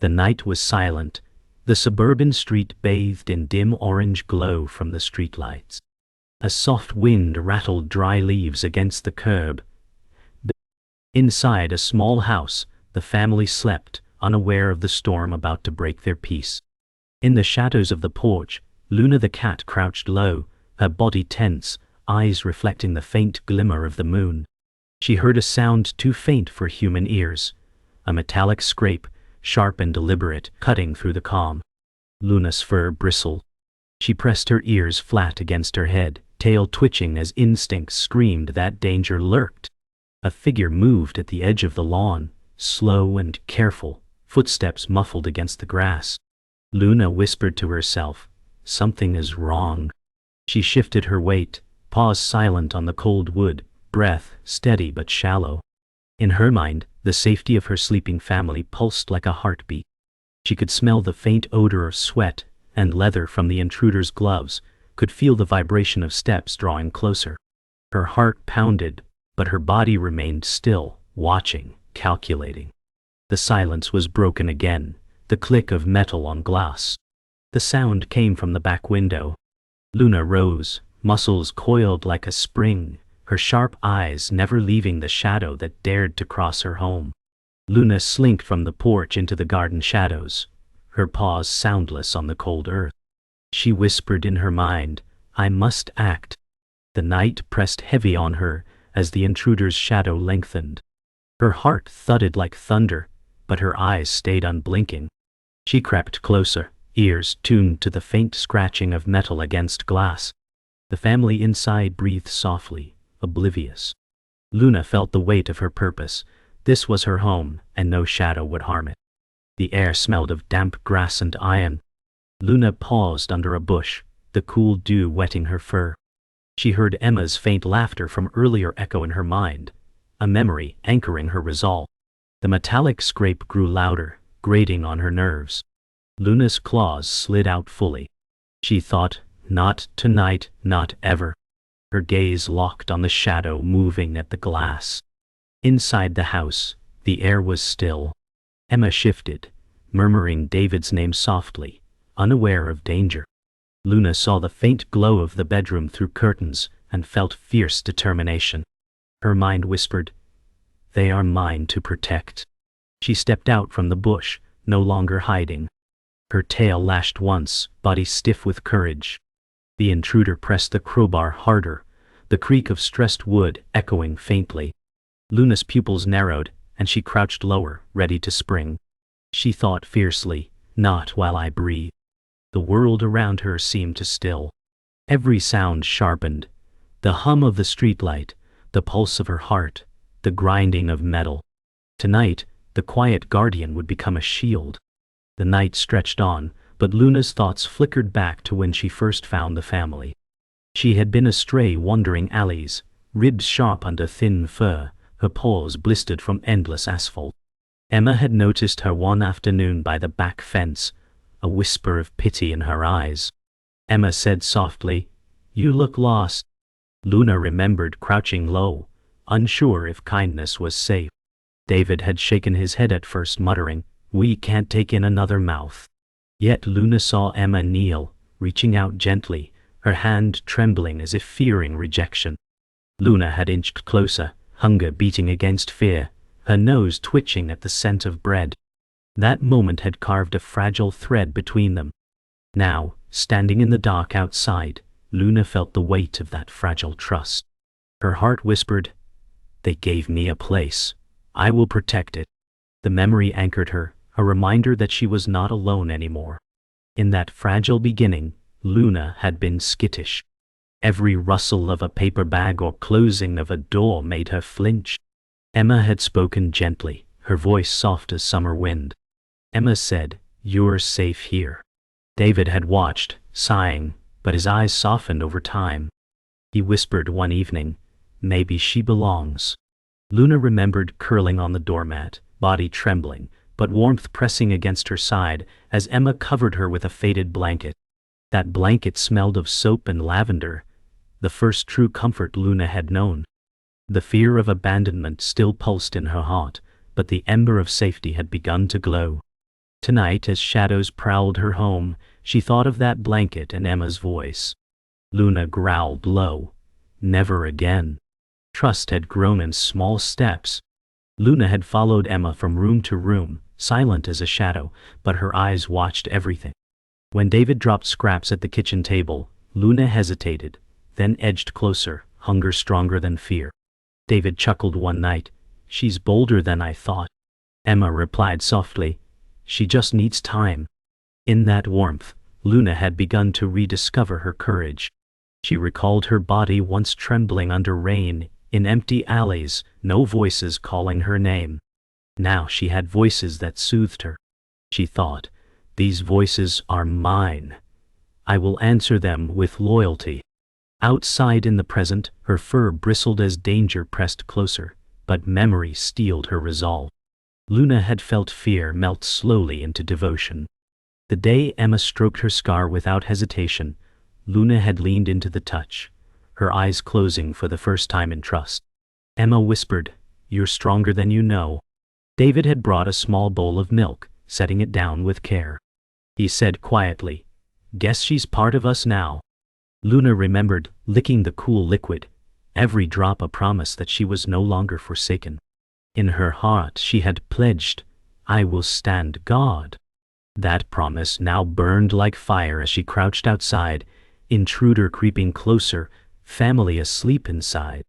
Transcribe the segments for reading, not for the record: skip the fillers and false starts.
The night was silent, the suburban street bathed in dim orange glow from the streetlights. A soft wind rattled dry leaves against the curb. Inside a small house, the family slept, unaware of the storm about to break their peace. In the shadows of the porch, Luna the cat crouched low, her body tense, eyes reflecting the faint glimmer of the moon. She heard a sound too faint for human ears, a metallic scrape, sharp and deliberate, cutting through the calm. Luna's fur bristled. She pressed her ears flat against her head, tail twitching as instinct screamed that danger lurked. A figure moved at the edge of the lawn, slow and careful, footsteps muffled against the grass. Luna whispered to herself, "Something is wrong." She shifted her weight, paused silent on the cold wood, breath steady but shallow. In her mind, the safety of her sleeping family pulsed like a heartbeat. She could smell the faint odor of sweat and leather from the intruder's gloves, could feel the vibration of steps drawing closer. Her heart pounded, but her body remained still, watching, calculating. The silence was broken again, the click of metal on glass. The sound came from the back window. Luna rose, muscles coiled like a spring, her sharp eyes never leaving the shadow that dared to cross her home. Luna slinked from the porch into the garden shadows, her paws soundless on the cold earth. She whispered in her mind, "I must act." The night pressed heavy on her as the intruder's shadow lengthened. Her heart thudded like thunder, but her eyes stayed unblinking. She crept closer, ears tuned to the faint scratching of metal against glass. The family inside breathed softly, oblivious. Luna felt the weight of her purpose. This was her home, and no shadow would harm it. The air smelled of damp grass and iron. Luna paused under a bush, the cool dew wetting her fur. She heard Emma's faint laughter from earlier echo in her mind, a memory anchoring her resolve. The metallic scrape grew louder, grating on her nerves. Luna's claws slid out fully. She thought, "Not tonight, not ever." Her gaze locked on the shadow moving at the glass. Inside the house, the air was still. Emma shifted, murmuring David's name softly, unaware of danger. Luna saw the faint glow of the bedroom through curtains and felt fierce determination. Her mind whispered, "They are mine to protect." She stepped out from the bush, no longer hiding. Her tail lashed once, body stiff with courage. The intruder pressed the crowbar harder, the creak of stressed wood echoing faintly. Luna's pupils narrowed, and she crouched lower, ready to spring. She thought fiercely, "Not while I breathe." The world around her seemed to still. Every sound sharpened, the hum of the streetlight, the pulse of her heart, the grinding of metal. Tonight, the quiet guardian would become a shield. The night stretched on, but Luna's thoughts flickered back to when she first found the family. She had been astray wandering alleys, ribs sharp under thin fur, her paws blistered from endless asphalt. Emma had noticed her one afternoon by the back fence, a whisper of pity in her eyes. Emma said softly, "You look lost." Luna remembered crouching low, unsure if kindness was safe. David had shaken his head at first, muttering, "We can't take in another mouth." Yet Luna saw Emma kneel, reaching out gently, her hand trembling as if fearing rejection. Luna had inched closer, hunger beating against fear, her nose twitching at the scent of bread. That moment had carved a fragile thread between them. Now, standing in the dark outside, Luna felt the weight of that fragile trust. Her heart whispered, "They gave me a place. I will protect it." The memory anchored her, a reminder that she was not alone anymore. In that fragile beginning, Luna had been skittish. Every rustle of a paper bag or closing of a door made her flinch. Emma had spoken gently, her voice soft as summer wind. Emma said, "You're safe here." David had watched, sighing, but his eyes softened over time. He whispered one evening, "Maybe she belongs." Luna remembered curling on the doormat, body trembling, but warmth pressing against her side as Emma covered her with a faded blanket. That blanket smelled of soap and lavender, the first true comfort Luna had known. The fear of abandonment still pulsed in her heart, but the ember of safety had begun to glow. Tonight, as shadows prowled her home, she thought of that blanket and Emma's voice. Luna growled low. Never again. Trust had grown in small steps. Luna had followed Emma from room to room, silent as a shadow, but her eyes watched everything. When David dropped scraps at the kitchen table, Luna hesitated, then edged closer, hunger stronger than fear. David chuckled one night. She's bolder than I thought. Emma replied softly, she just needs time. In that warmth, Luna had begun to rediscover her courage. She recalled her body once trembling under rain, in empty alleys, no voices calling her name. Now she had voices that soothed her. She thought, these voices are mine. I will answer them with loyalty. Outside in the present, her fur bristled as danger pressed closer, but memory steeled her resolve. Luna had felt fear melt slowly into devotion. The day Emma stroked her scar without hesitation, Luna had leaned into the touch, her eyes closing for the first time in trust. Emma whispered, you're stronger than you know. David had brought a small bowl of milk, setting it down with care. He said quietly, guess she's part of us now. Luna remembered, licking the cool liquid, every drop a promise that she was no longer forsaken. In her heart she had pledged, I will stand guard. That promise now burned like fire as she crouched outside, intruder creeping closer, family asleep inside.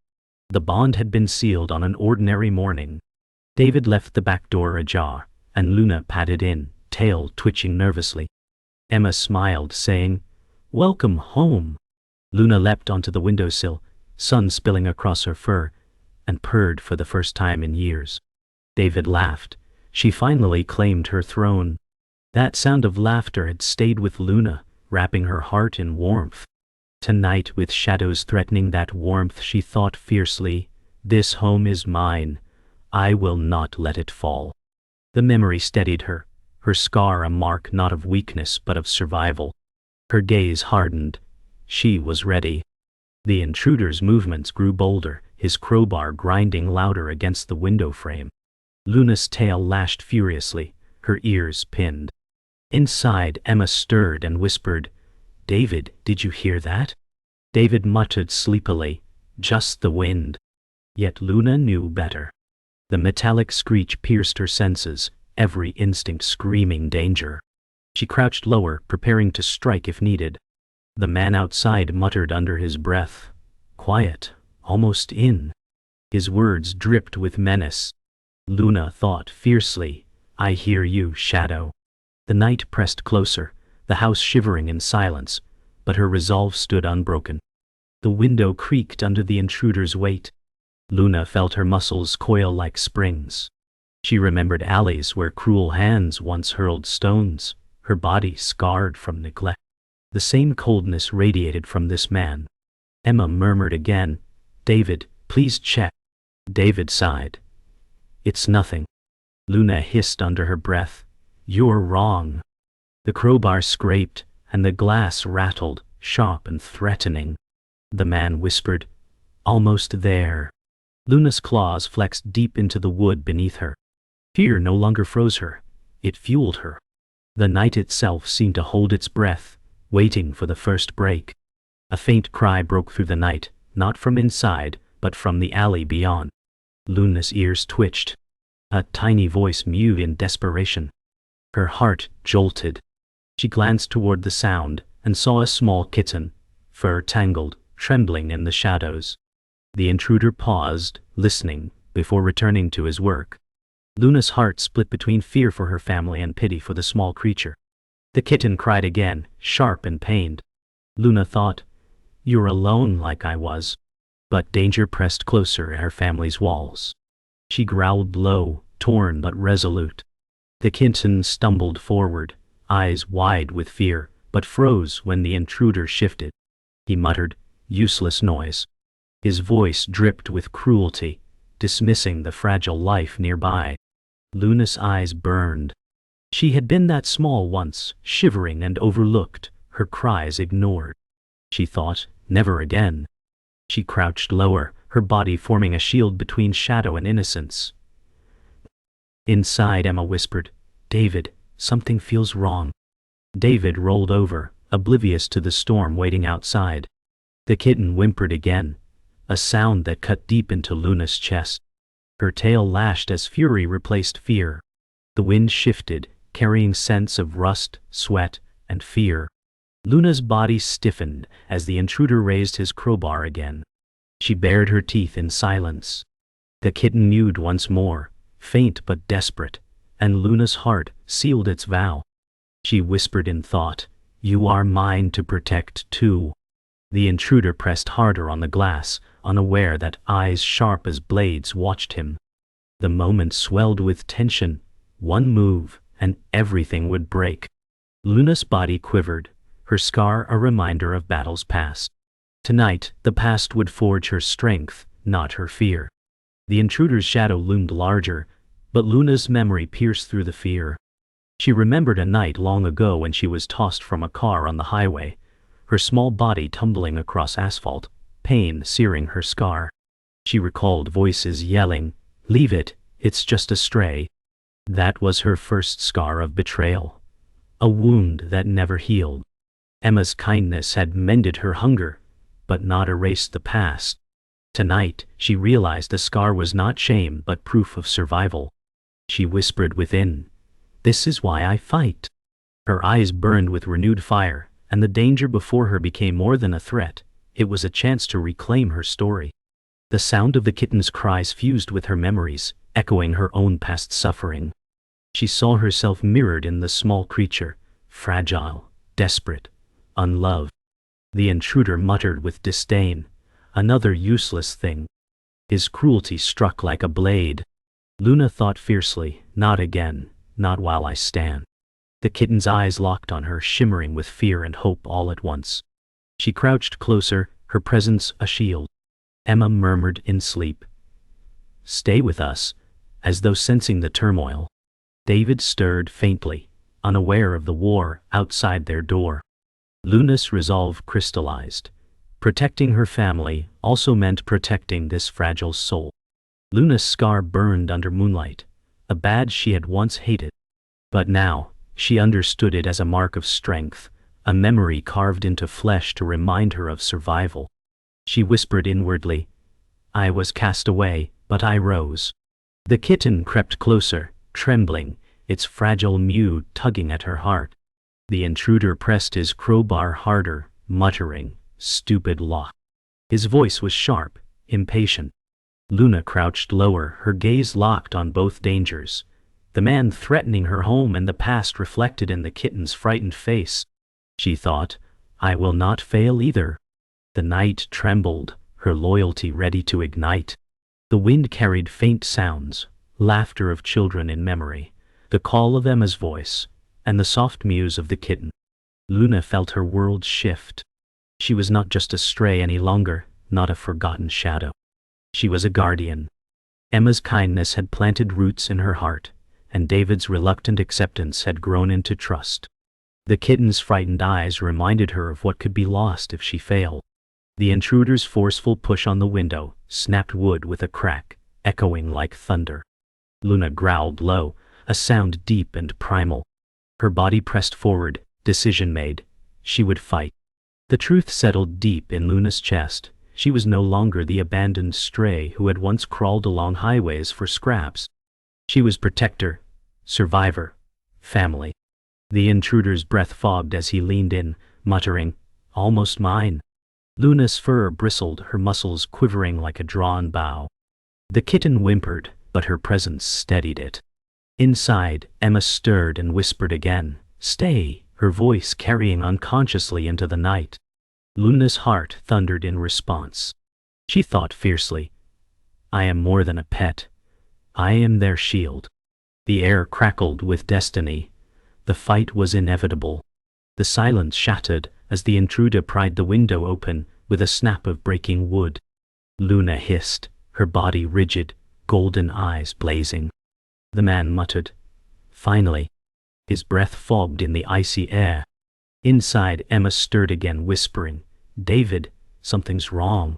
The bond had been sealed on an ordinary morning. David left the back door ajar, and Luna padded in, tail twitching nervously. Emma smiled, saying, welcome home. Luna leapt onto the windowsill, sun spilling across her fur, and purred for the first time in years. David laughed. She finally claimed her throne. That sound of laughter had stayed with Luna, wrapping her heart in warmth. Tonight, with shadows threatening that warmth, she thought fiercely, this home is mine. I will not let it fall. The memory steadied her, her scar a mark not of weakness but of survival. Her gaze hardened. She was ready. The intruder's movements grew bolder, his crowbar grinding louder against the window frame. Luna's tail lashed furiously, her ears pinned. Inside, Emma stirred and whispered, David, did you hear that? David muttered sleepily, just the wind. Yet Luna knew better. The metallic screech pierced her senses, every instinct screaming danger. She crouched lower, preparing to strike if needed. The man outside muttered under his breath, quiet, almost in. His words dripped with menace. Luna thought fiercely, I hear you, shadow. The night pressed closer, the house shivering in silence, but her resolve stood unbroken. The window creaked under the intruder's weight. Luna felt her muscles coil like springs. She remembered alleys where cruel hands once hurled stones, her body scarred from neglect. The same coldness radiated from this man. Emma murmured again, David, please check. David sighed. It's nothing. Luna hissed under her breath, you're wrong. The crowbar scraped, and the glass rattled, sharp and threatening. The man whispered, almost there. Luna's claws flexed deep into the wood beneath her. Fear no longer froze her, it fueled her. The night itself seemed to hold its breath, waiting for the first break. A faint cry broke through the night, not from inside, but from the alley beyond. Luna's ears twitched. A tiny voice mewed in desperation. Her heart jolted. She glanced toward the sound, and saw a small kitten, fur tangled, trembling in the shadows. The intruder paused, listening, before returning to his work. Luna's heart split between fear for her family and pity for the small creature. The kitten cried again, sharp and pained. Luna thought, you're alone like I was. But danger pressed closer at her family's walls. She growled low, torn but resolute. The kitten stumbled forward, eyes wide with fear, but froze when the intruder shifted. He muttered, useless noise. His voice dripped with cruelty, dismissing the fragile life nearby. Luna's eyes burned. She had been that small once, shivering and overlooked, her cries ignored. She thought, never again. She crouched lower, her body forming a shield between shadow and innocence. Inside, Emma whispered, David, something feels wrong. David rolled over, oblivious to the storm waiting outside. The kitten whimpered again, a sound that cut deep into Luna's chest. Her tail lashed as fury replaced fear. The wind shifted, carrying scents of rust, sweat, and fear. Luna's body stiffened as the intruder raised his crowbar again. She bared her teeth in silence. The kitten mewed once more, faint but desperate, and Luna's heart sealed its vow. She whispered in thought, "You are mine to protect too." The intruder pressed harder on the glass, unaware that eyes sharp as blades watched him. The moment swelled with tension. One move, and everything would break. Luna's body quivered, her scar a reminder of battles past. Tonight, the past would forge her strength, not her fear. The intruder's shadow loomed larger, but Luna's memory pierced through the fear. She remembered a night long ago when she was tossed from a car on the highway, her small body tumbling across asphalt, pain searing her scar. She recalled voices yelling, "Leave it, it's just a stray." That was her first scar of betrayal, a wound that never healed. Emma's kindness had mended her hunger, but not erased the past. Tonight, she realized the scar was not shame but proof of survival. She whispered within, "This is why I fight." Her eyes burned with renewed fire, and the danger before her became more than a threat. It was a chance to reclaim her story. The sound of the kitten's cries fused with her memories, echoing her own past suffering. She saw herself mirrored in the small creature, fragile, desperate, unloved. The intruder muttered with disdain, "Another useless thing." His cruelty struck like a blade. Luna thought fiercely, "Not again, not while I stand." The kitten's eyes locked on her, shimmering with fear and hope all at once. She crouched closer, her presence a shield. Emma murmured in sleep, "Stay with us," as though sensing the turmoil. David stirred faintly, unaware of the war outside their door. Luna's resolve crystallized. Protecting her family also meant protecting this fragile soul. Luna's scar burned under moonlight, a badge she had once hated. But now, she understood it as a mark of strength, a memory carved into flesh to remind her of survival. She whispered inwardly, "I was cast away, but I rose." The kitten crept closer, trembling, its fragile mew tugging at her heart. The intruder pressed his crowbar harder, muttering, "Stupid lock." His voice was sharp, impatient. Luna crouched lower, her gaze locked on both dangers. The man threatening her home and the past reflected in the kitten's frightened face. She thought, "I will not fail either." The night trembled, her loyalty ready to ignite. The wind carried faint sounds, laughter of children in memory, the call of Emma's voice, and the soft mews of the kitten. Luna felt her world shift. She was not just a stray any longer, not a forgotten shadow. She was a guardian. Emma's kindness had planted roots in her heart, and David's reluctant acceptance had grown into trust. The kitten's frightened eyes reminded her of what could be lost if she failed. The intruder's forceful push on the window snapped wood with a crack, echoing like thunder. Luna growled low, a sound deep and primal. Her body pressed forward, decision made. She would fight. The truth settled deep in Luna's chest. She was no longer the abandoned stray who had once crawled along highways for scraps. She was protector, survivor, family. The intruder's breath fogged as he leaned in, muttering, "Almost mine." Luna's fur bristled, her muscles quivering like a drawn bow. The kitten whimpered, but her presence steadied it. Inside, Emma stirred and whispered again, "Stay," her voice carrying unconsciously into the night. Luna's heart thundered in response. She thought fiercely, "I am more than a pet. I am their shield." The air crackled with destiny. The fight was inevitable. The silence shattered as the intruder pried the window open with a snap of breaking wood. Luna hissed, her body rigid, golden eyes blazing. The man muttered, "Finally." His breath fogged in the icy air. Inside, Emma stirred again, whispering, "David, something's wrong."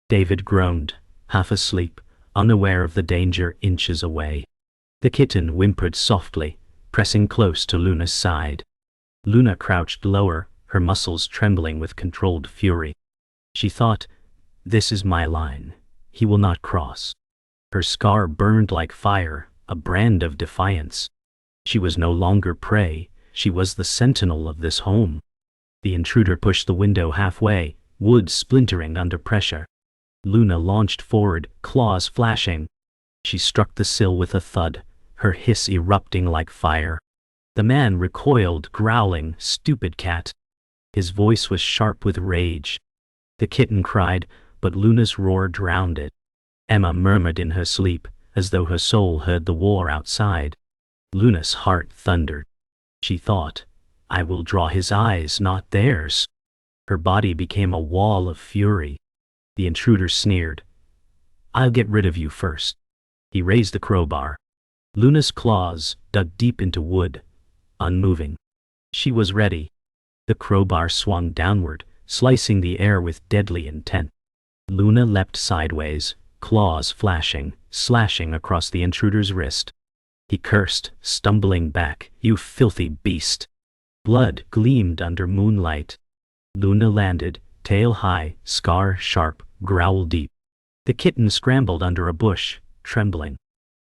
David groaned, half asleep, unaware of the danger inches away. The kitten whimpered softly, pressing close to Luna's side. Luna crouched lower, her muscles trembling with controlled fury. She thought, "This is my line. He will not cross." Her scar burned like fire, a brand of defiance. She was no longer prey, she was the sentinel of this home. The intruder pushed the window halfway, wood splintering under pressure. Luna launched forward, claws flashing. She struck the sill with a thud, her hiss erupting like fire. The man recoiled, growling, "Stupid cat." His voice was sharp with rage. The kitten cried, but Luna's roar drowned it. Emma murmured in her sleep, as though her soul heard the war outside. Luna's heart thundered. She thought, "I will draw his eyes, not theirs." Her body became a wall of fury. The intruder sneered, "I'll get rid of you first." He raised the crowbar. Luna's claws dug deep into wood, unmoving. She was ready. The crowbar swung downward, slicing the air with deadly intent. Luna leapt sideways, claws flashing, slashing across the intruder's wrist. He cursed, stumbling back, "You filthy beast!" Blood gleamed under moonlight. Luna landed, tail high, scar sharp, growl deep. The kitten scrambled under a bush, trembling.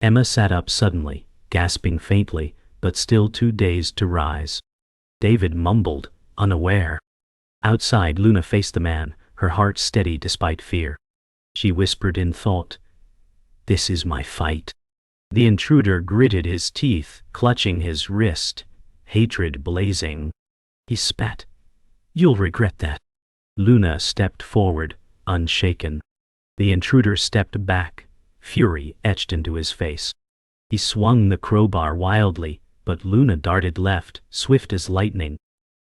Emma sat up suddenly, gasping faintly, but still too dazed to rise. David mumbled, unaware. Outside, Luna faced the man, her heart steady despite fear. She whispered in thought, "This is my fight." The intruder gritted his teeth, clutching his wrist, hatred blazing. He spat, "You'll regret that." Luna stepped forward, unshaken. The intruder stepped back, fury etched into his face. He swung the crowbar wildly, but Luna darted left, swift as lightning.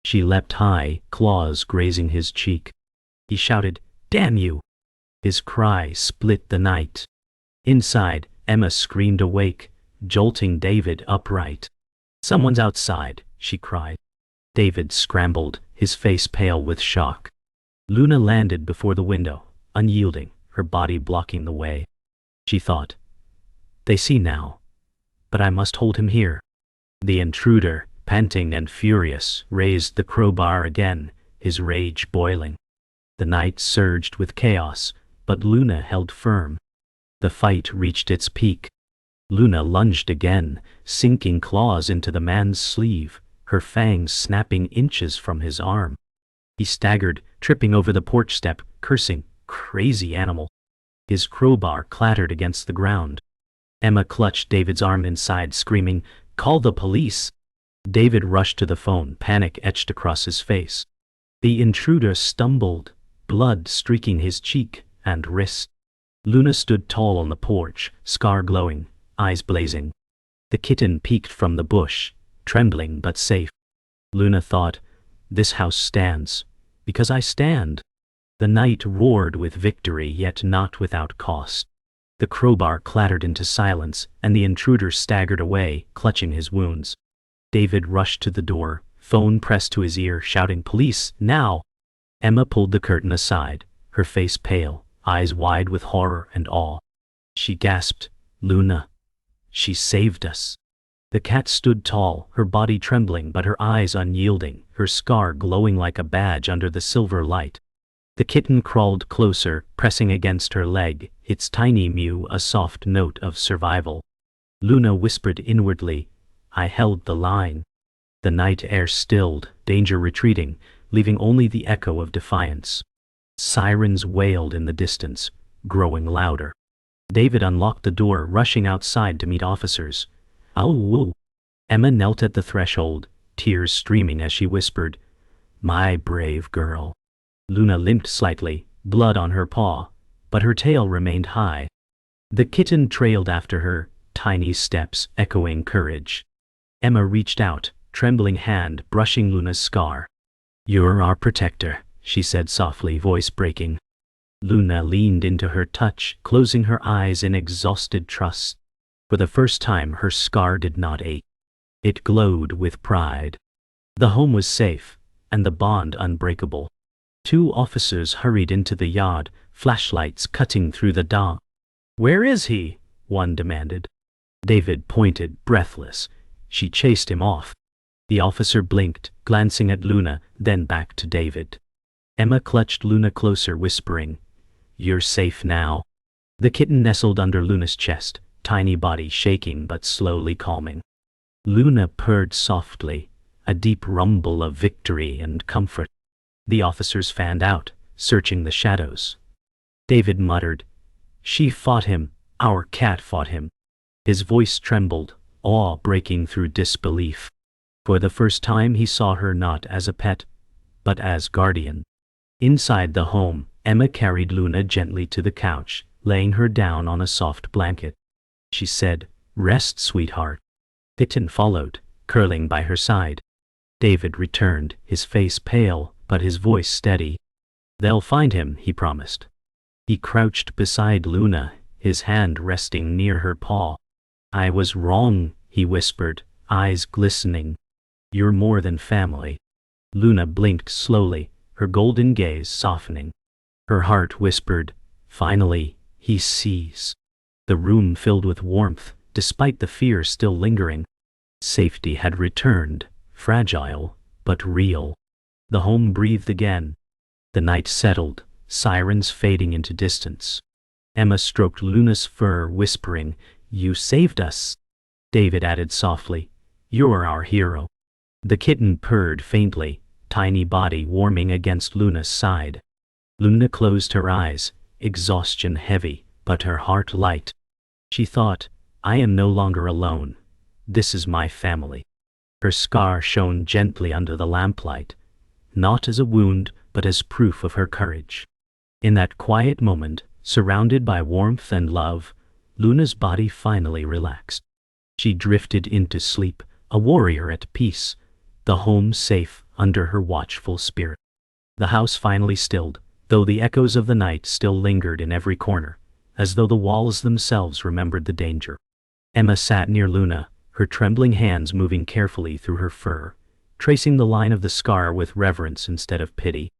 She leapt high, claws grazing his cheek. He shouted, "Damn you!" His cry split the night. Inside, Emma screamed awake, jolting David upright. "Someone's outside," she cried. David scrambled, his face pale with shock. Luna landed before the window, unyielding, her body blocking the way. She thought, "They see now, but I must hold him here." The intruder, panting and furious, raised the crowbar again, his rage boiling. The night surged with chaos, but Luna held firm. The fight reached its peak. Luna lunged again, sinking claws into the man's sleeve, her fangs snapping inches from his arm. He staggered, tripping over the porch step, cursing, "Crazy animal." His crowbar clattered against the ground. Emma clutched David's arm inside, screaming, "Call the police!" David rushed to the phone, panic etched across his face. The intruder stumbled, blood streaking his cheek and wrist. Luna stood tall on the porch, scar glowing, eyes blazing. The kitten peeked from the bush, trembling but safe. Luna thought, "This house stands, because I stand." The night roared with victory, yet not without cost. The crowbar clattered into silence, and the intruder staggered away, clutching his wounds. David rushed to the door, phone pressed to his ear, shouting, "Police, now!" Emma pulled the curtain aside, her face pale, eyes wide with horror and awe. She gasped, "Luna, she saved us." The cat stood tall, her body trembling but her eyes unyielding, her scar glowing like a badge under the silver light. The kitten crawled closer, pressing against her leg, its tiny mew a soft note of survival. Luna whispered inwardly, "I held the line." The night air stilled, danger retreating, leaving only the echo of defiance. Sirens wailed in the distance, growing louder. David unlocked the door, rushing outside to meet officers. "Ow!" Emma knelt at the threshold, tears streaming as she whispered, "My brave girl." Luna limped slightly, blood on her paw, but her tail remained high. The kitten trailed after her, tiny steps echoing courage. Emma reached out, trembling hand brushing Luna's scar. "You're our protector," she said softly, voice breaking. Luna leaned into her touch, closing her eyes in exhausted trust. For the first time her scar did not ache. It glowed with pride. The home was safe, and the bond unbreakable. 2 officers hurried into the yard, flashlights cutting through the dark. "Where is he?" one demanded. David pointed, breathless. She chased him off. The officer blinked, glancing at Luna, then back to David. Emma clutched Luna closer, whispering, "You're safe now." The kitten nestled under Luna's chest, tiny body shaking but slowly calming. Luna purred softly, a deep rumble of victory and comfort. The officers fanned out, searching the shadows. David muttered, "She fought him, our cat fought him." His voice trembled, awe breaking through disbelief. For the first time he saw her not as a pet, but as guardian. Inside the home, Emma carried Luna gently to the couch, laying her down on a soft blanket. She said, "Rest, sweetheart." Kitten followed, curling by her side. David returned, his face pale, but his voice steady. "They'll find him," he promised. He crouched beside Luna, his hand resting near her paw. "I was wrong," he whispered, eyes glistening. "You're more than family." Luna blinked slowly, her golden gaze softening. Her heart whispered, "Finally, he sees." The room filled with warmth, despite the fear still lingering. Safety had returned, fragile, but real. The home breathed again. The night settled, sirens fading into distance. Emma stroked Luna's fur, whispering, "You saved us." David added softly, "You're our hero." The kitten purred faintly, tiny body warming against Luna's side. Luna closed her eyes, exhaustion heavy, but her heart light. She thought, "I am no longer alone. This is my family." Her scar shone gently under the lamplight, not as a wound, but as proof of her courage. In that quiet moment, surrounded by warmth and love, Luna's body finally relaxed. She drifted into sleep, a warrior at peace, the home safe under her watchful spirit. The house finally stilled, though the echoes of the night still lingered in every corner, as though the walls themselves remembered the danger. Emma sat near Luna, her trembling hands moving carefully through her fur, tracing the line of the scar with reverence instead of pity.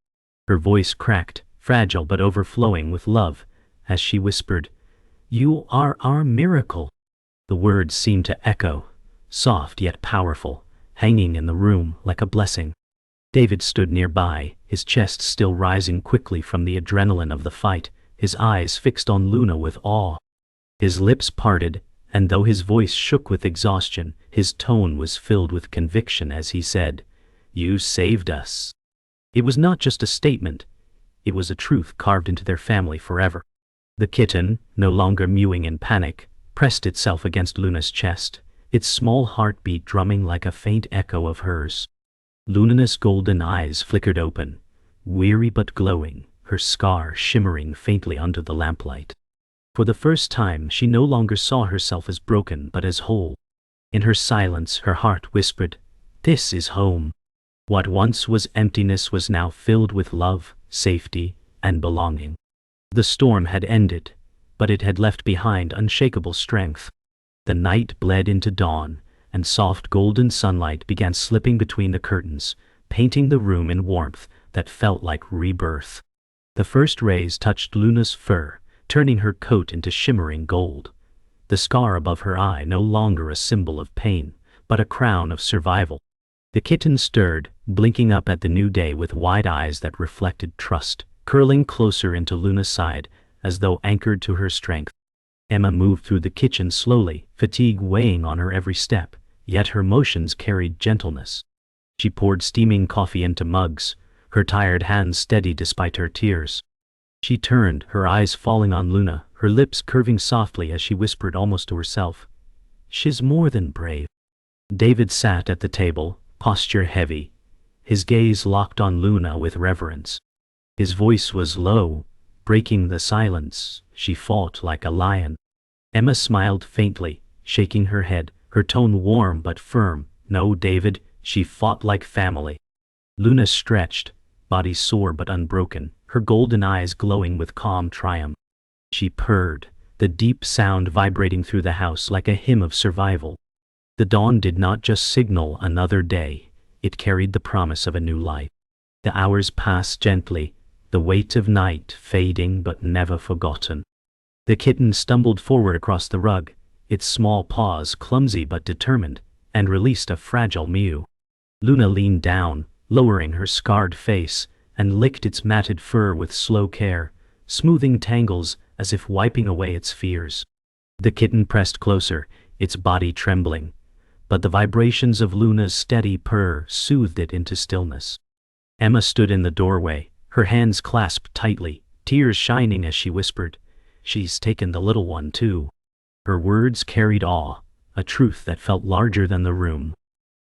Her voice cracked, fragile but overflowing with love, as she whispered, "You are our miracle." The words seemed to echo, soft yet powerful, hanging in the room like a blessing. David stood nearby, his chest still rising quickly from the adrenaline of the fight, his eyes fixed on Luna with awe. His lips parted, and though his voice shook with exhaustion, his tone was filled with conviction as he said, "You saved us." It was not just a statement, it was a truth carved into their family forever. The kitten, no longer mewing in panic, pressed itself against Luna's chest, its small heartbeat drumming like a faint echo of hers. Luna's golden eyes flickered open, weary but glowing, her scar shimmering faintly under the lamplight. For the first time, she no longer saw herself as broken but as whole. In her silence, her heart whispered, "This is home." What once was emptiness was now filled with love, safety, and belonging. The storm had ended, but it had left behind unshakable strength. The night bled into dawn, and soft golden sunlight began slipping between the curtains, painting the room in warmth that felt like rebirth. The first rays touched Luna's fur, turning her coat into shimmering gold. The scar above her eye no longer a symbol of pain, but a crown of survival. The kitten stirred, blinking up at the new day with wide eyes that reflected trust, curling closer into Luna's side, as though anchored to her strength. Emma moved through the kitchen slowly, fatigue weighing on her every step, yet her motions carried gentleness. She poured steaming coffee into mugs, her tired hands steady despite her tears. She turned, her eyes falling on Luna, her lips curving softly as she whispered almost to herself, "She's more than brave." David sat at the table, posture heavy, his gaze locked on Luna with reverence. His voice was low, breaking the silence. "She fought like a lion." Emma smiled faintly, shaking her head, her tone warm but firm. "No, David, she fought like family." Luna stretched, body sore but unbroken, her golden eyes glowing with calm triumph. She purred, the deep sound vibrating through the house like a hymn of survival. The dawn did not just signal another day, it carried the promise of a new life. The hours passed gently, the weight of night fading but never forgotten. The kitten stumbled forward across the rug, its small paws clumsy but determined, and released a fragile mew. Luna leaned down, lowering her scarred face, and licked its matted fur with slow care, smoothing tangles as if wiping away its fears. The kitten pressed closer, its body trembling, but the vibrations of Luna's steady purr soothed it into stillness. Emma stood in the doorway, her hands clasped tightly, tears shining as she whispered, "She's taken the little one too." Her words carried awe, a truth that felt larger than the room.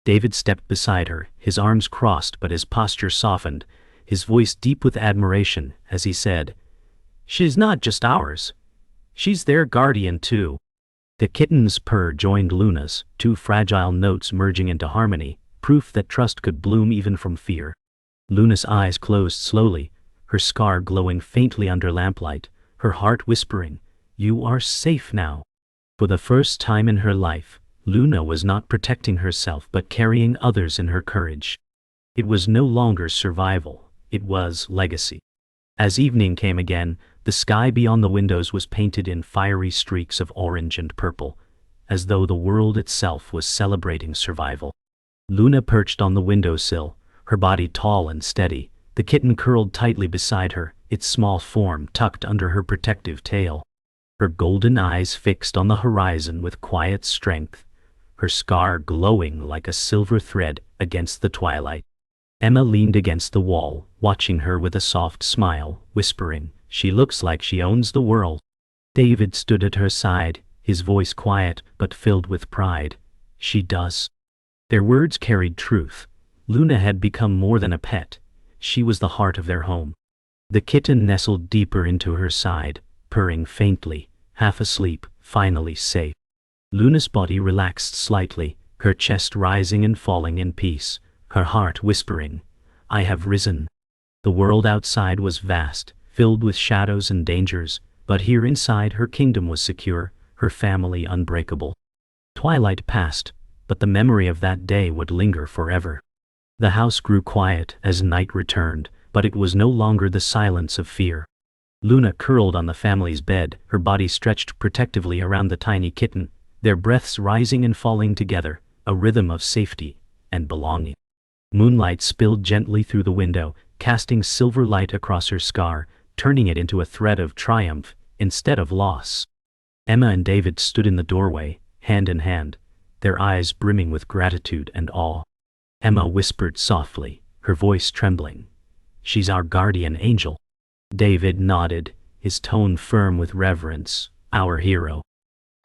David stepped beside her, his arms crossed but his posture softened, his voice deep with admiration as he said, "She's not just ours. She's their guardian too." The kitten's purr joined Luna's, two fragile notes merging into harmony, proof that trust could bloom even from fear. Luna's eyes closed slowly, her scar glowing faintly under lamplight, her heart whispering, "You are safe now." For the first time in her life, Luna was not protecting herself but carrying others in her courage. It was no longer survival, it was legacy. As evening came again, the sky beyond the windows was painted in fiery streaks of orange and purple, as though the world itself was celebrating survival. Luna perched on the windowsill, her body tall and steady, the kitten curled tightly beside her, its small form tucked under her protective tail. Her golden eyes fixed on the horizon with quiet strength, her scar glowing like a silver thread against the twilight. Emma leaned against the wall, watching her with a soft smile, whispering, "She looks like she owns the world." David stood at her side, his voice quiet but filled with pride. "She does." Their words carried truth. Luna had become more than a pet. She was the heart of their home. The kitten nestled deeper into her side, purring faintly, half asleep, finally safe. Luna's body relaxed slightly, her chest rising and falling in peace, her heart whispering, "I have risen." The world outside was vast, filled with shadows and dangers, but here inside her kingdom was secure, her family unbreakable. Twilight passed, but the memory of that day would linger forever. The house grew quiet as night returned, but it was no longer the silence of fear. Luna curled on the family's bed, her body stretched protectively around the tiny kitten, their breaths rising and falling together, a rhythm of safety and belonging. Moonlight spilled gently through the window, casting silver light across her scar, turning it into a thread of triumph instead of loss. Emma and David stood in the doorway, hand in hand, their eyes brimming with gratitude and awe. Emma whispered softly, her voice trembling, "She's our guardian angel." David nodded, his tone firm with reverence, "Our hero."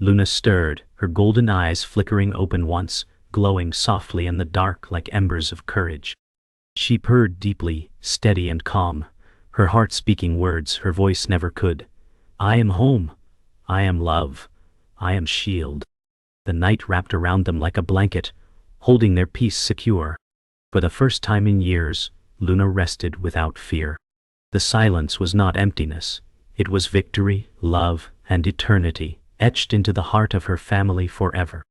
Luna stirred, her golden eyes flickering open once, glowing softly in the dark like embers of courage. She purred deeply, steady and calm, her heart speaking words her voice never could. "I am home. I am love. I am shield." The night wrapped around them like a blanket, holding their peace secure. For the first time in years, Luna rested without fear. The silence was not emptiness. It was victory, love, and eternity, etched into the heart of her family forever.